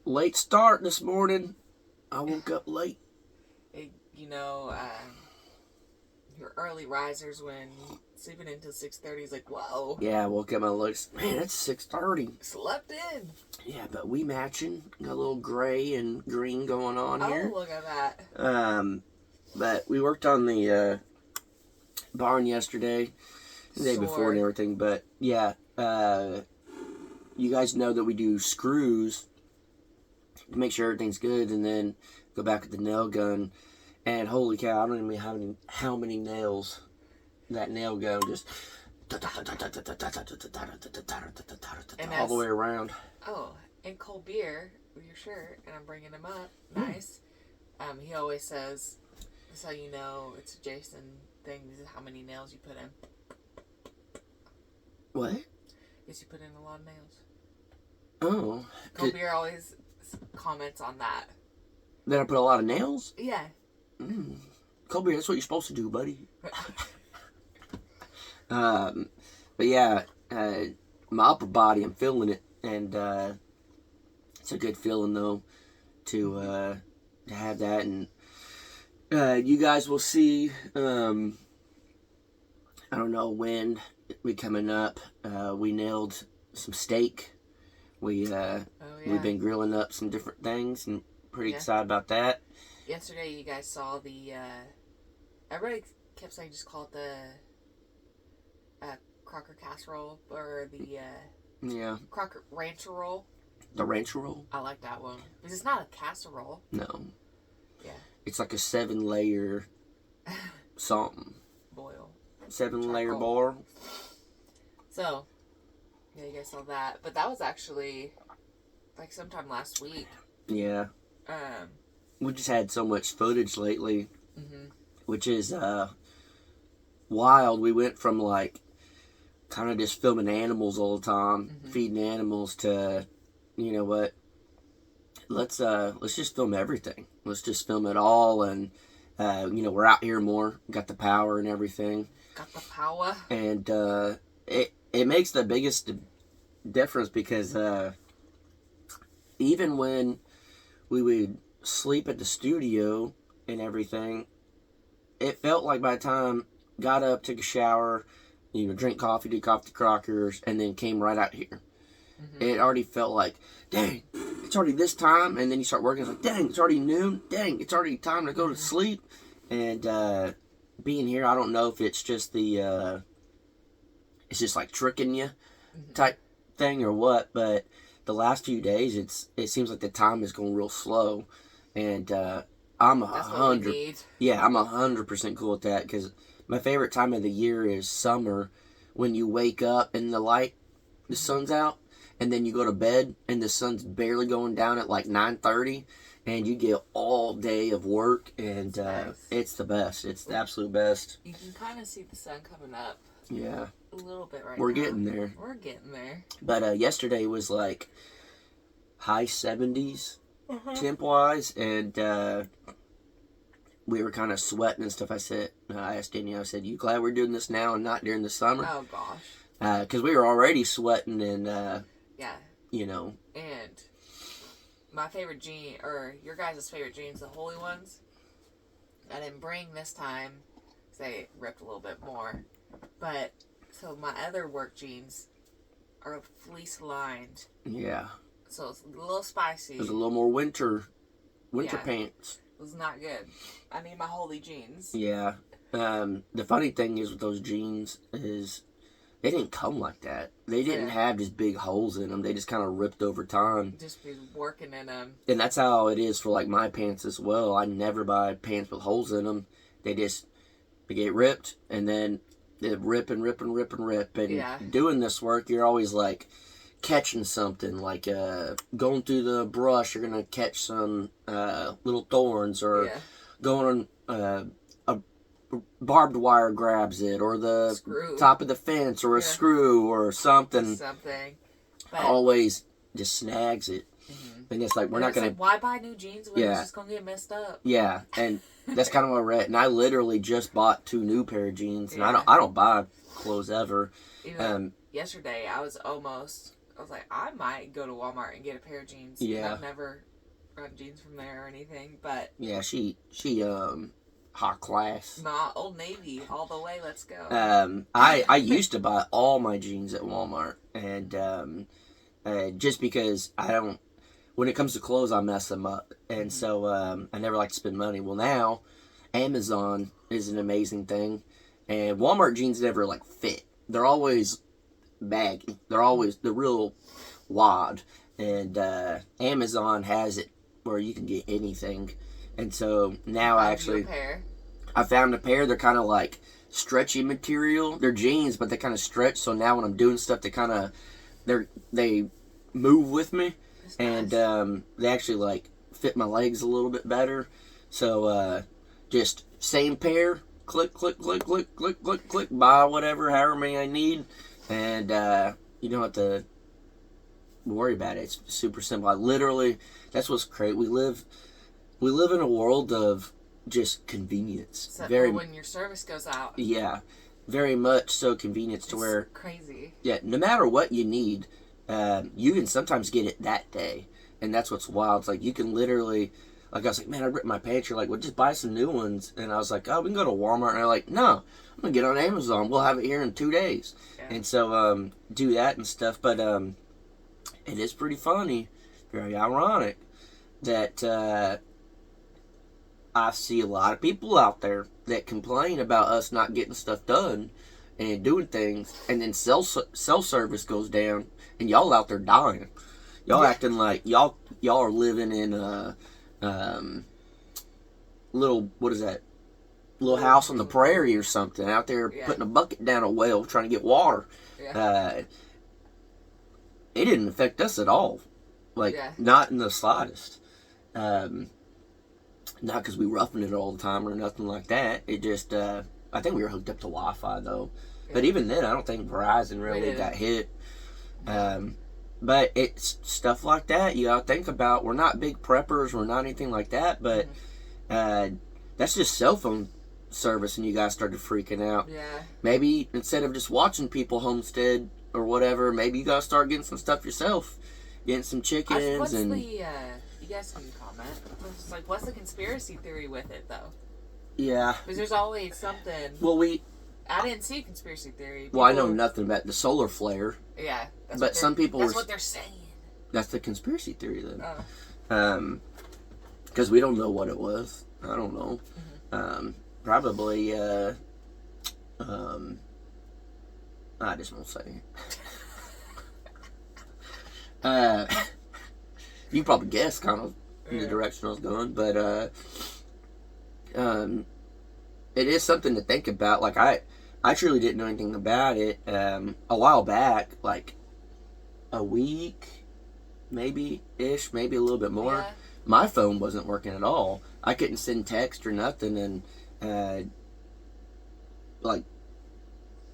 Late start this morning. I woke up late. Your early risers when sleeping until 6:30 is like, whoa. Yeah, I woke up and looks, man, it's 6:30. Slept in. Yeah, but we matching. Got a little gray and green going on here. Oh, look at that. But we worked on the barn yesterday, the day before and everything. But yeah, you guys know that we do screws to make sure everything's good, and then go back with the nail gun. And holy cow, I don't even know how many nails that nail gun just all the way around. Oh, and cold beer with your shirt, and I'm bringing him up. Nice. He always says, "That's how you know it's a Jason thing. This is how many nails you put in." What? Yes, you put in a lot of nails. Oh. Cold beer always comments on that. That I put a lot of nails? Yeah. Cold beer, that's what you're supposed to do, buddy. But yeah, my upper body, I'm feeling it, and it's a good feeling though to have that, and you guys will see. I don't know when we coming up. We nailed some steak. We've been grilling up some different things, and pretty excited about that. Yesterday, you guys saw the. Everybody kept saying just call it the Crocker casserole or the Crocker rancher roll. The rancher roll. I like that one because it's not a casserole. No. Yeah. It's like a 7-layer something. Boil. 7-layer bar. So, yeah, you guys saw that, but that was actually like sometime last week. Yeah. We just had so much footage lately, which is wild. We went from like kind of just filming animals all the time, feeding animals, to, you know what? Let's just film everything. Let's just film it all, and we're out here more. Got the power and everything. Got the power. And it makes the biggest difference because even when we would sleep at the studio and everything, it felt like by the time got up, took a shower, drink coffee, did coffee crockers, and then came right out here. It already felt like, dang, it's already this time, and then you start working, it's like, dang, it's already noon, dang, it's already time to go to sleep. And being here, I don't know if it's just it's just like tricking you type thing or what, but the last few days, it seems like the time is going real slow. And I'm 100% cool with that, because my favorite time of the year is summer, when you wake up and the sun's out, and then you go to bed and the sun's barely going down at like 9:30, and you get all day of work, and nice. It's the best. It's the absolute best. You can kind of see the sun coming up. Yeah. A little bit right now. We're getting there. But yesterday was like high 70s. Temp-wise, and we were kind of sweating and stuff. I asked Danielle, I said, you glad we're doing this now and not during the summer? Oh, gosh. Because we were already sweating, and, And my favorite jean, or your guys' favorite jeans, the Holy Ones, I didn't bring this time, because they ripped a little bit more. But, so my other work jeans are fleece-lined. Yeah. So it's a little spicy. There's a little more winter pants. It was not good. I need my holy jeans. Yeah. The funny thing is with those jeans is they didn't come like that. They didn't have just big holes in them. They just kind of ripped over time. Just be working in them. And that's how it is for like my pants as well. I never buy pants with holes in them. They get ripped, and then they rip and rip and rip and rip. And doing this work, you're always like catching something, like going through the brush, you're gonna catch some little thorns, or going on a barbed wire grabs it, or the top of the fence, or a screw or something. But always just snags it. And it's like, we're not gonna, why buy new jeans when it's just gonna get messed up? Yeah. And that's kind of what I read. And I literally just bought 2 new pair of jeans, and I don't buy clothes ever. Yesterday I was almost I was like, I might go to Walmart and get a pair of jeans. Yeah. I've never run jeans from there or anything, but Yeah, she high class. nah, Old Navy all the way. Let's go. I used to buy all my jeans at Walmart, and just because I don't, when it comes to clothes, I mess them up, and so I never like to spend money. Well, now Amazon is an amazing thing, and Walmart jeans never like fit. They're always baggy. They're real wide, and Amazon has it where you can get anything. And so now I found a pair. They're kind of like stretchy material. They're jeans, but they kind of stretch. So now when I'm doing stuff, they move with me, and they actually like fit my legs a little bit better. So just same pair, click, click, click, click, click, click, click, buy whatever, however many I need, and you don't have to worry about it. It's super simple. That's what's great. We live in a world of just convenience. Except for when your service goes out. Yeah, very much so convenience to where crazy. Yeah, no matter what you need, you can sometimes get it that day, and that's what's wild. It's like you can literally, like I was like, man, I ripped my pants. You're like, well, just buy some new ones, and I was like, oh, we can go to Walmart, and I'm like, no, I'm gonna get on Amazon. We'll have it here in 2 days, and so do that and stuff. But it is pretty funny, very ironic that I see a lot of people out there that complain about us not getting stuff done and doing things, and then cell service goes down, and y'all out there dying. Y'all acting like y'all are living in a little, what is that? Little house on the prairie or something, out there putting a bucket down a well trying to get water. Yeah. It didn't affect us at all, like not in the slightest. Not because we roughened it all the time or nothing like that. It just, I think we were hooked up to Wi-Fi though. Yeah. But even then, I don't think Verizon really got hit. But it's stuff like that you gotta think about. We're not big preppers. We're not anything like that. But that's just cell phone service, and you guys started freaking out. Yeah. Maybe instead of just watching people homestead or whatever, maybe you gotta start getting some stuff yourself. Getting some chickens you guys can comment. It's like, what's the conspiracy theory with it, though? Yeah. Because there's always something. Well, I didn't see a conspiracy theory. Well, I know nothing about the solar flare. Yeah. But some people That's what they're saying. That's the conspiracy theory, then. Because we don't know what it was. I don't know. Mm-hmm. Probably, I just won't say it. You probably guessed kind of in the direction I was going, but it is something to think about. Like I truly didn't know anything about it a while back, like a week, maybe a little bit more. Yeah. My phone wasn't working at all. I couldn't send text or nothing, and like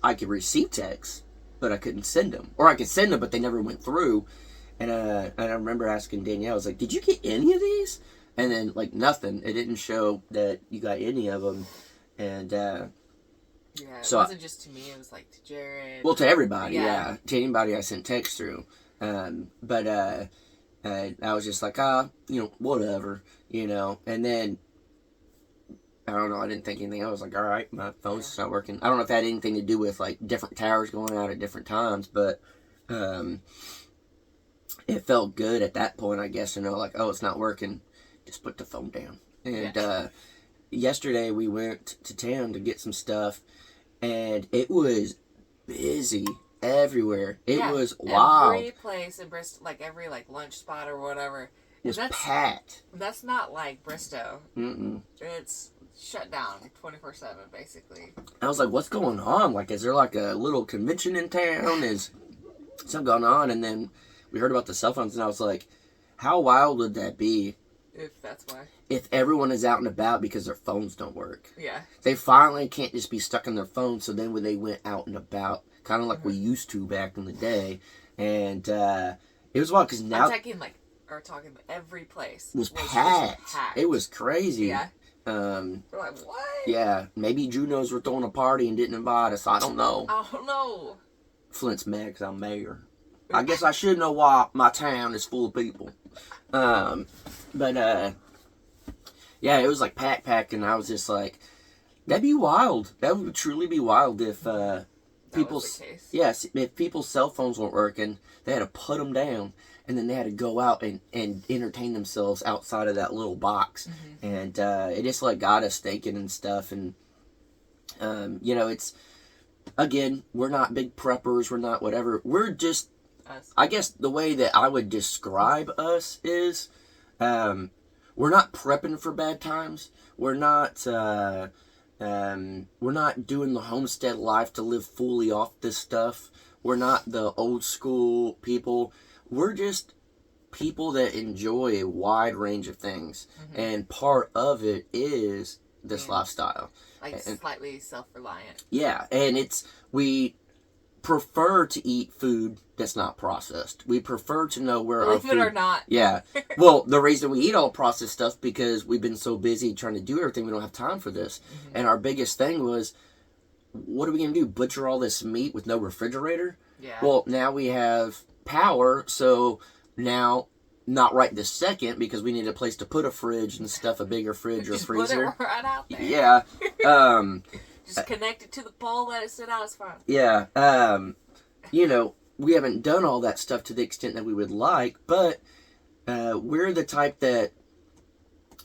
I could receive texts, but I couldn't send them, or I could send them, but they never went through. And I remember asking Danielle, I was like, did you get any of these? And then, like, nothing. It didn't show that you got any of them. And, yeah, it wasn't just to me. It was, like, to Jared. Well, to everybody, yeah. To anybody I sent text through. But I was just like, whatever, And then, I don't know, I didn't think anything. I was like, all right, my phone's just not working. I don't know if that had anything to do with, like, different towers going out at different times, but, it felt good at that point, I guess, like, oh, it's not working. Just put the phone down. And yesterday we went to town to get some stuff, and it was busy everywhere. It was wild. Every place in Bristol, like every lunch spot or whatever, was packed. That's not like Bristow. Mm-mm. It's shut down 24/7, basically. I was like, what's going on? Like, is there like a little convention in town? Is something going on? And then we heard about the cell phones, and I was like, how wild would that be? If that's why. If everyone is out and about because their phones don't work. Yeah. They finally can't just be stuck on their phones, so then when they went out and about, kind of like we used to back in the day, and it was wild, because now... talking every place. Was packed. It was crazy. Yeah. We're like, what? Yeah. Maybe Junos were throwing a party and didn't invite us. I don't know. I don't know. Flint's mad because I'm mayor. I guess I should know why my town is full of people. But yeah, it was like packing. I was just like, that'd be wild. That would truly be wild if people's yes, if people's cell phones weren't working, they had to put them down, and then they had to go out and entertain themselves outside of that little box, and it just like got us thinking and stuff, and you know, it's again, we're not big preppers, we're not whatever, we're just us. I guess the way that I would describe us is, we're not prepping for bad times. We're not doing the homestead life to live fully off this stuff. We're not the old school people. We're just people that enjoy a wide range of things, and part of it is this lifestyle. Like slightly self-reliant. Yeah, and we prefer to eat food that's not processed. We prefer to know where our food... Believe it or not. Yeah. Well, the reason we eat all processed stuff because we've been so busy trying to do everything, we don't have time for this. And our biggest thing was, what are we going to do? Butcher all this meat with no refrigerator? Yeah. Well, now we have power, so now... Not right this second because we need a place to put a fridge and stuff, a bigger fridge or freezer. Put it right out there. Yeah. Just connect it to the pole, let it sit out, it's fine. Yeah. You know, we haven't done all that stuff to the extent that we would like, but we're the type that,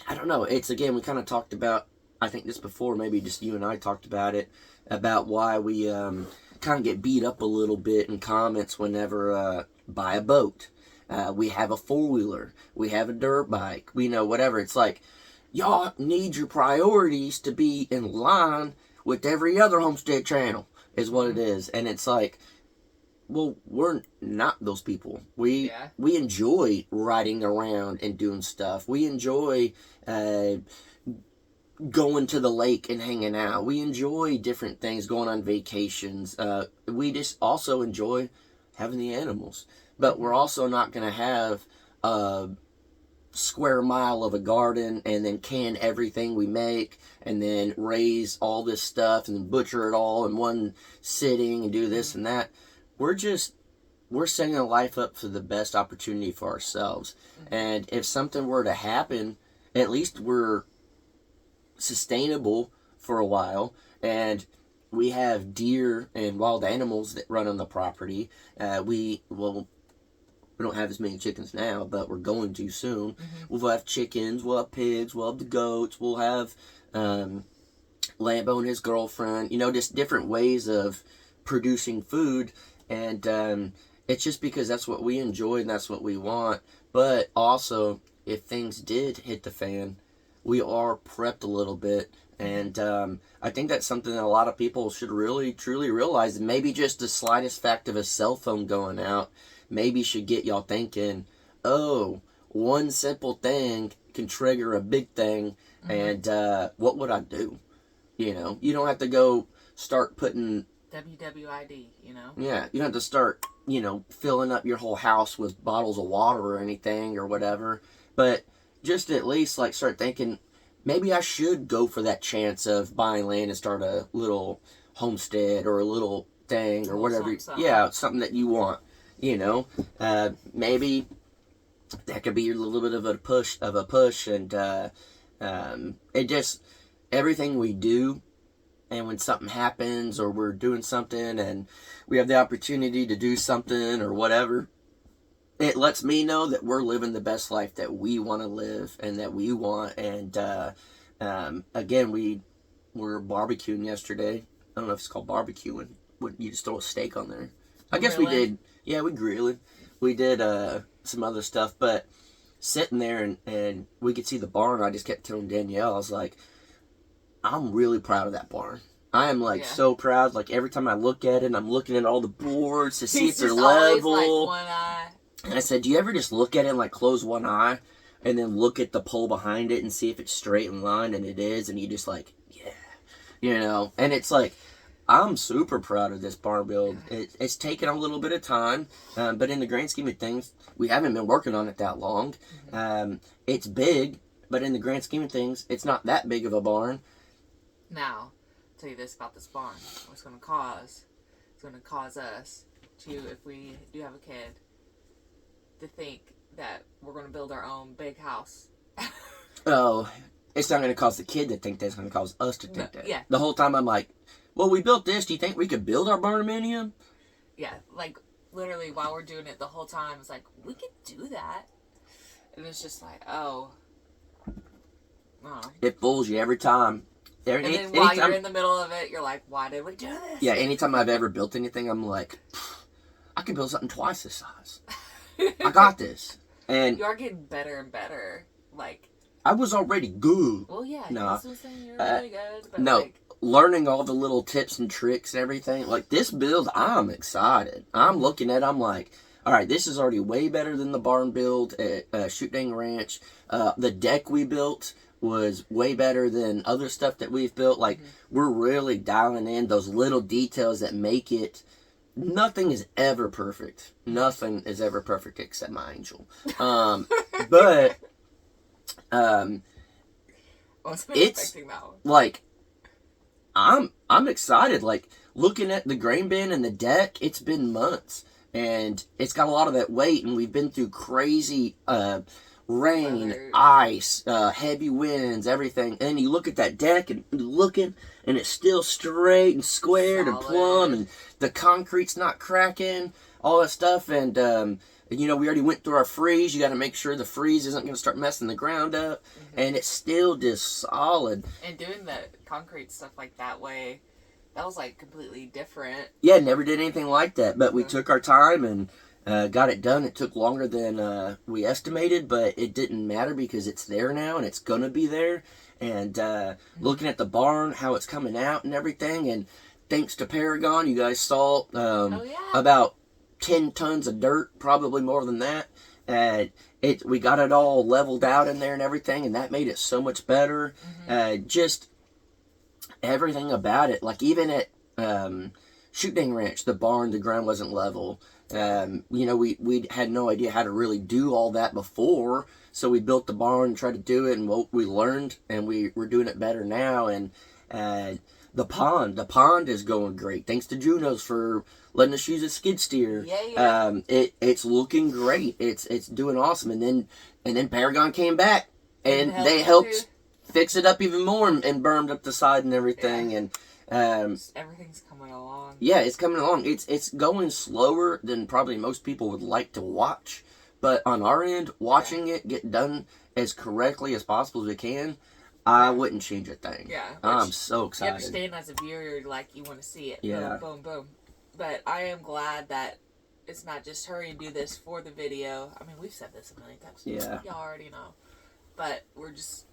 I don't know, it's again, we kind of talked about, I think this before, maybe just you and I talked about it, about why we kind of get beat up a little bit in comments whenever buy a boat. We have a four-wheeler. We have a dirt bike. We know whatever. It's like, y'all need your priorities to be in line with every other homestead channel, is what it is. And it's like, well, we're not those people. We enjoy riding around and doing stuff. We enjoy going to the lake and hanging out. We enjoy different things, going on vacations. We just also enjoy having the animals. But we're also not going to have a square mile of a garden and then can everything we make and then raise all this stuff and then butcher it all in one sitting and do this and that. We're setting a life up for the best opportunity for ourselves. And if something were to happen, at least we're sustainable for a while, and we have deer and wild animals that run on the property. We don't have as many chickens now, but we're going to soon. We'll have chickens, we'll have pigs, we'll have the goats, we'll have Lambo and his girlfriend, you know, just different ways of producing food. And it's just because that's what we enjoy and that's what we want. But also, if things did hit the fan, we are prepped a little bit. And I think that's something that a lot of people should really, truly realize. And maybe just the slightest fact of a cell phone going out maybe should get y'all thinking, oh, one simple thing can trigger a big thing, and what would I do? You know, you don't have to go start putting... WWID, you know? Yeah, you don't have to start, you know, filling up your whole house with bottles of water or anything or whatever, but just at least, like, start thinking, maybe I should go for that chance of buying land and start a little homestead or a little thing or whatever. Something. Yeah, something that you want. You know, maybe that could be a little bit of a push, and it just, everything we do, and when something happens or we're doing something and we have the opportunity to do something or whatever, it lets me know that we're living the best life that we want to live and that we want. And again, we were barbecuing yesterday. I don't know if it's called barbecuing. You just throw a steak on there. I guess we did. Yeah, we grilled. We did some other stuff, but sitting there and we could see the barn. I just kept telling Danielle, I was like, I'm really proud of that barn. I am so proud. Like every time I look at it, I'm looking at all the boards to see if they're level. Like one eye. And I said, do you ever just look at it and like close one eye and then look at the pole behind it and see if it's straight in line? And it is, and you just like, yeah, you know. And it's like, I'm super proud of this barn build. It's taken a little bit of time, but in the grand scheme of things, we haven't been working on it that long. It's big, but in the grand scheme of things, it's not that big of a barn. Now, I'll tell you this about this barn. What it's going to cause us to, if we do have a kid, to think that we're going to build our own big house. Oh, it's not going to cause the kid to think that. It's going to cause us to think that. Yeah. The whole time I'm like, well, we built this. Do you think we could build our barnuminium? Yeah, like, literally, while we're doing it the whole time, it's like, we could do that. And it's just like, oh. It fools you every time. And then while you're in the middle of it, you're like, why did we do this? Yeah, anytime I've ever built anything, I'm like, I can build something twice this size. I got this. And you are getting better and better. Like, I was already good. well, yeah, no, I was saying you're really good. But no, like, learning all the little tips and tricks and everything. Like, this build, I'm excited. I'm looking at it, I'm like, all right, this is already way better than the barn build at Shoot Dang Ranch. The deck we built was way better than other stuff that we've built. Like, we're really dialing in those little details that make it. Nothing is ever perfect. Nothing is ever perfect except my angel. But it's that one. Like, I'm excited. Like, looking at the grain bin and the deck, it's been months, and it's got a lot of that weight, and we've been through crazy rain, ice, heavy winds, everything. And then you look at that deck and you're looking, and it's still straight and squared and plumb, and the concrete's not cracking, all that stuff. And you know, we already went through our freeze. You got to make sure the freeze isn't going to start messing the ground up, and it's still just solid. And doing the concrete stuff like that way, that was like completely different. Yeah, never did anything like that, but we took our time and got it done. It took longer than we estimated, but it didn't matter because it's there now and it's going to be there. And looking at the barn, how it's coming out and everything, and thanks to Paragon, you guys saw about 10 tons of dirt, probably more than that. We got it all leveled out in there and everything, and that made it so much better. Just everything about it, like even at Shoot Dang Ranch, the barn, the ground wasn't level. You know, we had no idea how to really do all that before, so we built the barn and tried to do it, and we learned, and we're doing it better now. And the pond is going great, thanks to Juno's for letting us use a skid steer. It's looking great. It's doing awesome. And then Paragon came back, and they helped fix it up even more and burned up the side and everything. And everything's coming along. Yeah, it's coming along. It's going slower than probably most people would like to watch, but on our end, watching it get done as correctly as possible as we can, I wouldn't change a thing. Yeah, I'm so excited. You understand as a viewer, you're like, you want to see it. Yeah. Boom, boom, boom. But I am glad that it's not just hurry and do this for the video. I mean, we've said this a million times. Yeah. Y'all already know. But we're just,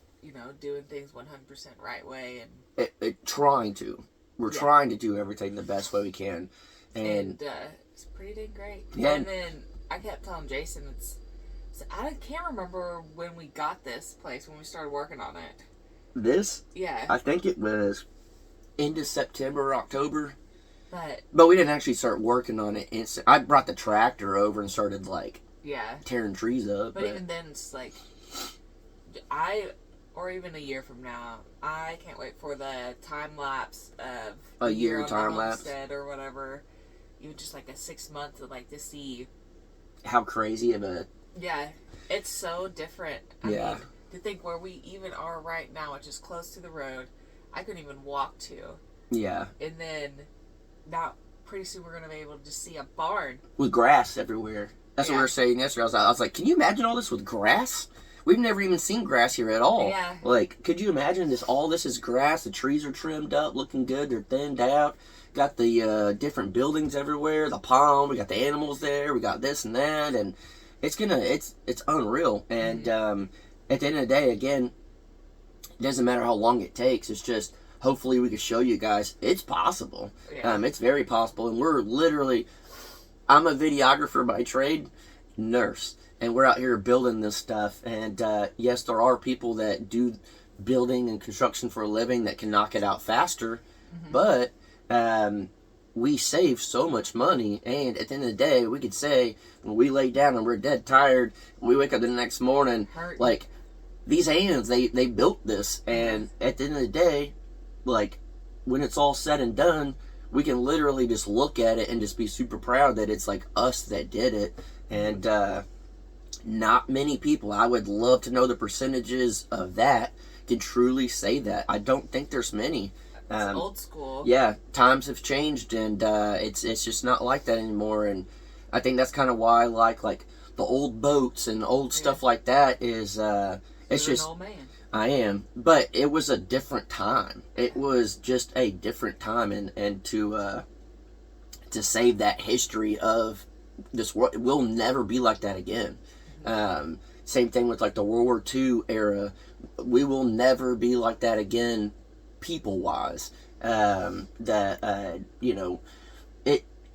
doing things 100% right way. And trying to. We're trying to do everything the best way we can. And it's pretty dang great. Yeah. And then I kept telling Jason, I can't remember when we got this place, when we started working on it. This? Yeah. I think it was into September or October. But we didn't actually start working on it instant. I brought the tractor over and started tearing trees up. But even then, it's like, or even a year from now, I can't wait for the time lapse of a year time lapse or whatever. Even just like a 6 month to see how crazy of a it's so different. I mean, to think where we even are right now, which is close to the road, I couldn't even walk to. Yeah. And then now pretty soon we're going to be able to just see a barn with grass everywhere. That's what we were saying yesterday. I was like, can you imagine all this with grass? We've never even seen grass here at all. Yeah. Like, could you imagine this? All this is grass. The trees are trimmed up, looking good. They're thinned out. Got the different buildings everywhere. The pond. We got the animals there. We got this and that, and it's unreal. And at the end of the day, again, it doesn't matter how long it takes. It's just hopefully we can show you guys it's possible. Yeah. It's very possible, and we're literally. I'm a videographer by trade, nurse. And we're out here building this stuff. And yes, there are people that do building and construction for a living that can knock it out faster. But we save so much money. And at the end of the day, we could say when we lay down and we're dead tired, we wake up the next morning, like, these hands, they built this. And at the end of the day, like, when it's all said and done, we can literally just look at it and just be super proud that it's like us that did it. And not many people, I would love to know the percentages of that, can truly say that. I don't think there's many. It's old school. Yeah, times have changed, and it's just not like that anymore. And I think that's kind of why I like the old boats and old stuff like that is it's You're just an old man. I am, but it was a different time. It was just a different time, and to save that history of this world, it will never be like that again. Same thing with like the World War II era. We will never be like that again, people wise.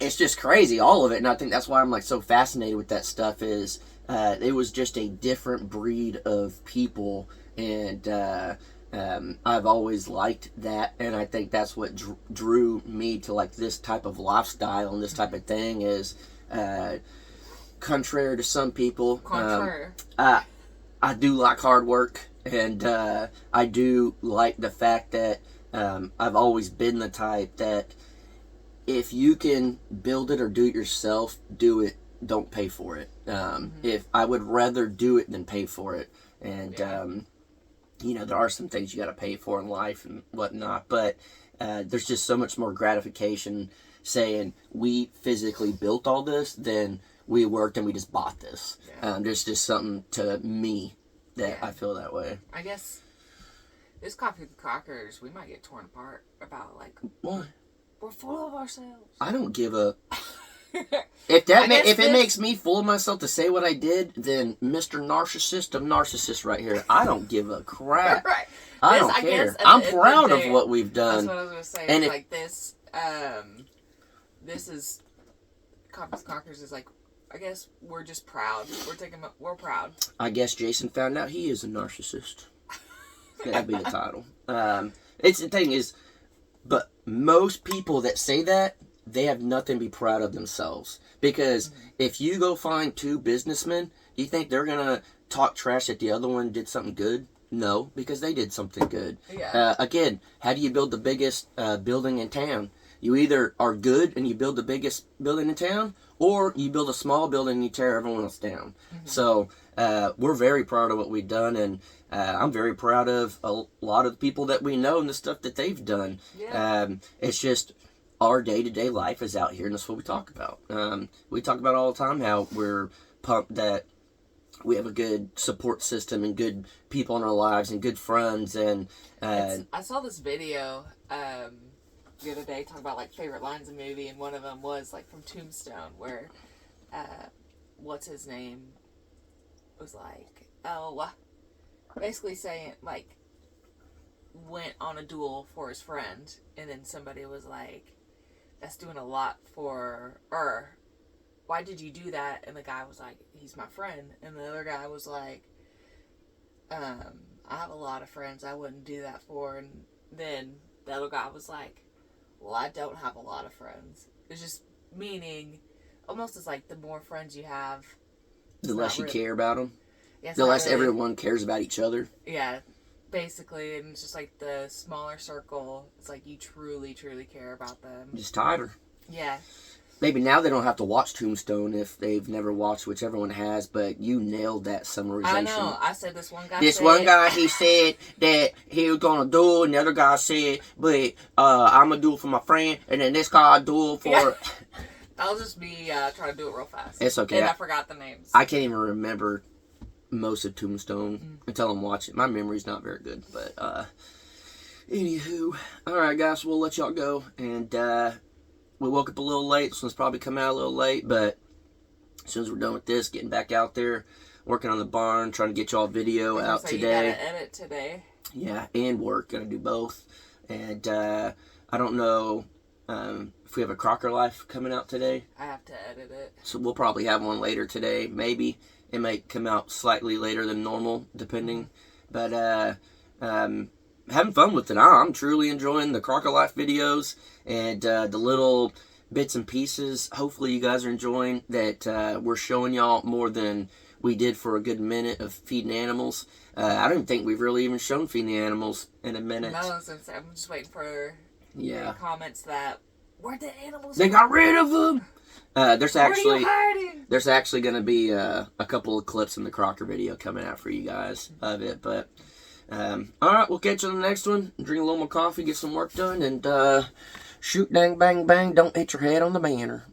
It's just crazy, all of it, and I think that's why I'm like so fascinated with that stuff. Is it was just a different breed of people, and I've always liked that, and I think that's what drew me to like this type of lifestyle and this type of thing. Is contrary to some people, I do like hard work, and I do like the fact that I've always been the type that if you can build it or do it yourself, do it. Don't pay for it. If I would rather do it than pay for it, and there are some things you got to pay for in life and whatnot, but there's just so much more gratification saying we physically built all this than we worked and we just bought this. There's just something to me that I feel that way. I guess this Coffee with Crackers, we might get torn apart about like what? We're full of ourselves. I don't give a. If it makes me full of myself to say what I did, then Mr. Narcissist of Narcissists right here. I don't give a crap. Right. I don't care. I'm proud of what we've done. That's what I was going to say. And like this, this is Coffee with Crackers is like, I guess we're just proud. We're proud. I guess Jason found out he is a narcissist. That'd be the title. It's the thing is, but most people that say that, they have nothing to be proud of themselves. Because if you go find two businessmen, do you think they're going to talk trash that the other one did something good? No, because they did something good. Yeah. Again, how do you build the biggest building in town? You either are good and you build the biggest building in town, or you build a small building and you tear everyone else down. So we're very proud of what we've done, and I'm very proud of a lot of the people that we know and the stuff that they've done. Yeah. It's just our day-to-day life is out here, and that's what we talk about. We talk about all the time how we're pumped that we have a good support system and good people in our lives and good friends. And I saw this video the other day talking about like favorite lines in a movie, and one of them was like from Tombstone, where what's his name was like, basically saying like went on a duel for his friend, and then somebody was like, that's doing a lot for, or why did you do that? And the guy was like, he's my friend. And the other guy was like, I have a lot of friends I wouldn't do that for. And then the other guy was like, well, I don't have a lot of friends. It's just meaning almost as like the more friends you have, the less you care about them. Yeah, the less everyone cares about each other. Yeah, basically. And it's just like the smaller circle, it's like you truly, truly care about them. Just tighter. Yeah. Maybe now they don't have to watch Tombstone if they've never watched, which everyone has, but you nailed that summarization. I know. I said this one guy he said that he was going to do it, and the other guy said, but I'm going to do it for my friend, and then this guy do it for... Yeah. I'll just be trying to do it real fast. It's okay. And I forgot the names. I can't even remember most of Tombstone until I'm watching. My memory's not very good, but anywho. Alright, guys, we'll let y'all go, and we woke up a little late. This one's probably coming out a little late, but as soon as we're done with this, getting back out there, working on the barn, trying to get y'all video out today. You gotta edit today. Yeah, and work. Gotta do both. And I don't know if we have a Crocker Life coming out today. I have to edit it. So we'll probably have one later today. Maybe. It might come out slightly later than normal, depending. But having fun with it. I'm truly enjoying the Crocker Life videos and the little bits and pieces. Hopefully you guys are enjoying that. We're showing y'all more than we did for a good minute of feeding animals. I don't think we've really even shown feeding the animals in a minute. No, I'm just waiting for the comments that Where'd the animals They got rid of them. There's Where are actually you hiding? there's actually going to be a couple of clips in the Crocker video coming out for you guys of it. But all right, we'll catch you on the next one. Drink a little more coffee, get some work done, and shoot, dang, bang, bang. Don't hit your head on the banner.